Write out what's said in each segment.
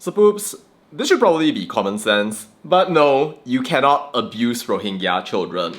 So poops, this should probably be common sense, but no, you cannot abuse Rohingya children.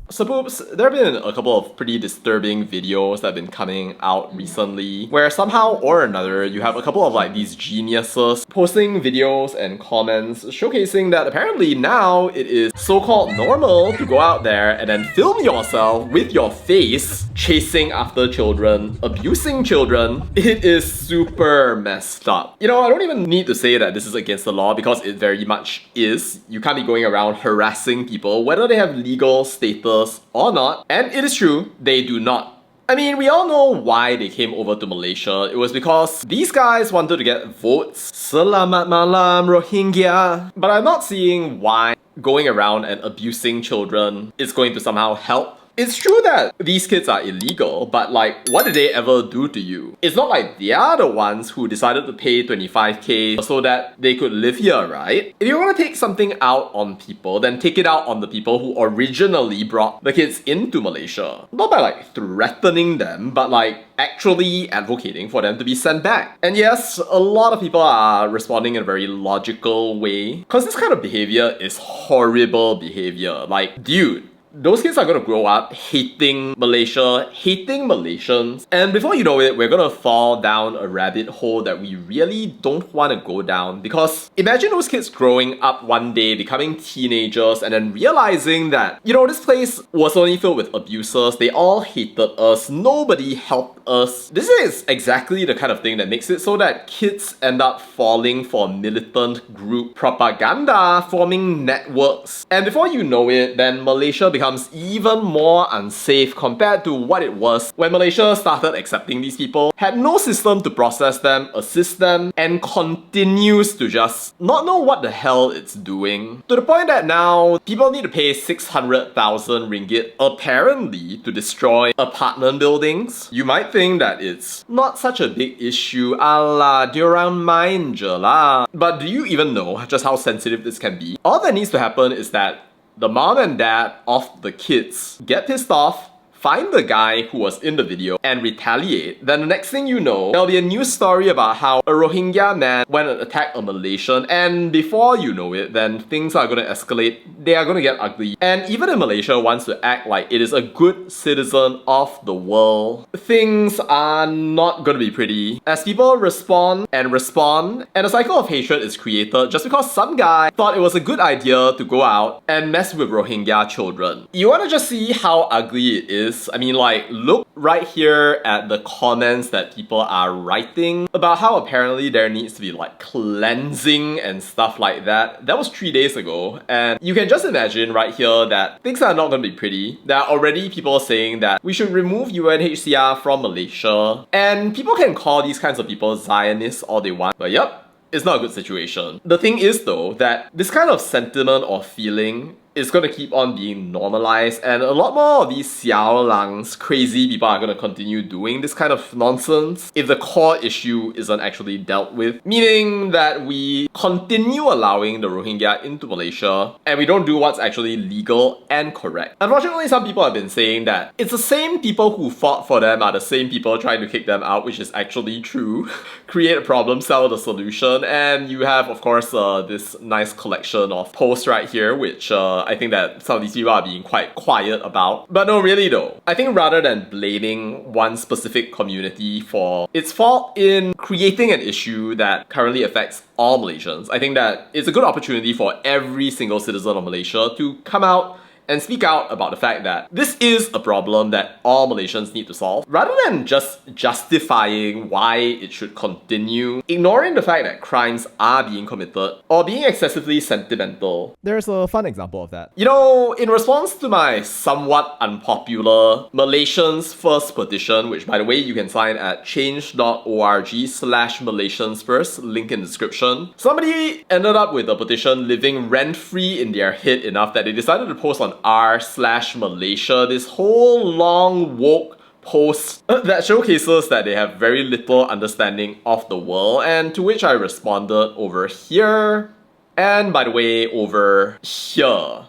So poops, there have been a couple of pretty disturbing videos that have been coming out recently where somehow or another you have a couple of like these geniuses posting videos and comments showcasing that apparently now it is so-called normal to go out there and then film yourself with your face chasing after children, abusing children. It is super messed up. You know, I don't even need to say that this is against the law because it very much is. You can't be going around harassing people whether they have legal status or not, and it is true, they do not. I mean, we all know why they came over to Malaysia. It was because these guys wanted to get votes. Selamat malam, Rohingya. But I'm not seeing why going around and abusing children is going to somehow help. It's true that these kids are illegal, but like, what did they ever do to you? It's not like they are the ones who decided to pay 25k so that they could live here, right? If you want to take something out on people, then take it out on the people who originally brought the kids into Malaysia. Not by like threatening them, but like actually advocating for them to be sent back. And yes, a lot of people are responding in a very logical way, because this kind of behavior is horrible behavior. Like, dude, those kids are gonna grow up hating Malaysia, hating Malaysians, and before you know it, we're gonna fall down a rabbit hole that we really don't want to go down. Because imagine those kids growing up one day, becoming teenagers, and then realizing that, you know, this place was only filled with abusers, they all hated us, nobody helped us. This is exactly the kind of thing that makes it so that kids end up falling for militant group propaganda, forming networks. And before you know it, then Malaysia becomes even more unsafe compared to what it was when Malaysia started accepting these people, had no system to process them, assist them, and continues to just not know what the hell it's doing. To the point that now, people need to pay 600,000 ringgit apparently to destroy apartment buildings. You might think that it's not such a big issue, ala diorang main je lah. But do you even know just how sensitive this can be? All that needs to happen is that the mom and dad of the kids get pissed off, find the guy who was in the video, and retaliate. Then the next thing you know, there'll be a news story about how a Rohingya man went and attacked a Malaysian, and before you know it, then things are gonna escalate, they are gonna get ugly. And even if Malaysia wants to act like it is a good citizen of the world, things are not gonna be pretty. As people respond, and a cycle of hatred is created just because some guy thought it was a good idea to go out and mess with Rohingya children. You wanna just see how ugly it is? I mean, like, look right here at the comments that people are writing about how apparently there needs to be like cleansing and stuff like that. That was 3 days ago, and you can just imagine right here that things are not going to be pretty. There are already people saying that we should remove UNHCR from Malaysia, and people can call these kinds of people Zionists all they want, but yep, it's not a good situation. The thing is though, that this kind of sentiment or feeling is going to keep on being normalized, and a lot more of these xiao langs, crazy people are going to continue doing this kind of nonsense if the core issue isn't actually dealt with. Meaning that we continue allowing the Rohingya into Malaysia and we don't do what's actually legal and correct. Unfortunately, some people have been saying that it's the same people who fought for them are the same people trying to kick them out, which is actually true. Create a problem, sell the solution, and you have, of course, this nice collection of posts right here, which I think that some of these people are being quite quiet about. But no, really though, I think rather than blaming one specific community for its fault in creating an issue that currently affects all Malaysians, I think that it's a good opportunity for every single citizen of Malaysia to come out and speak out about the fact that this is a problem that all Malaysians need to solve, rather than just justifying why it should continue, ignoring the fact that crimes are being committed, or being excessively sentimental. There's a fun example of that. You know, in response to my somewhat unpopular Malaysians First petition, which by the way you can sign at change.org/Malaysians First, link in description, somebody ended up with a petition living rent-free in their head enough that they decided to post on r/Malaysia this whole long woke post that showcases that they have very little understanding of the world, and to which I responded over here, and by the way, over here.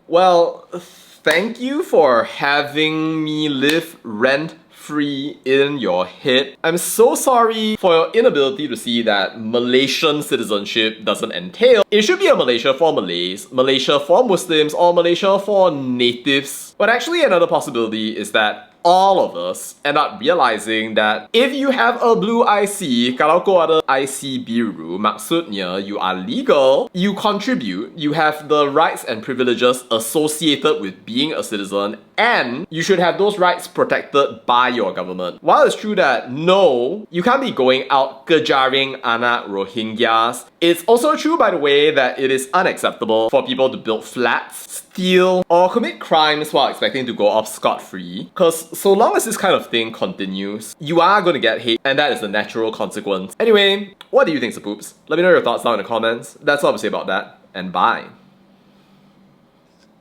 Well, thank you for having me live rent scot-free in your head. I'm so sorry for your inability to see that Malaysian citizenship doesn't entail. It should be a Malaysia for Malays, Malaysia for Muslims, or Malaysia for natives. But actually another possibility is that all of us end up realizing that if you have a blue IC, kalau kau ada IC biru, maksudnya you are legal, you contribute, you have the rights and privileges associated with being a citizen, and you should have those rights protected by your government. While it's true that no, you can't be going out kejaring anak Rohingyas, it's also true, by the way, that it is unacceptable for people to build flats, steal, or commit crimes while expecting to go off scot-free. Because so long as this kind of thing continues, you are going to get hate, and that is the natural consequence. Anyway, what do you think, Sapoops? Let me know your thoughts down in the comments. That's all I have to say about that, and bye.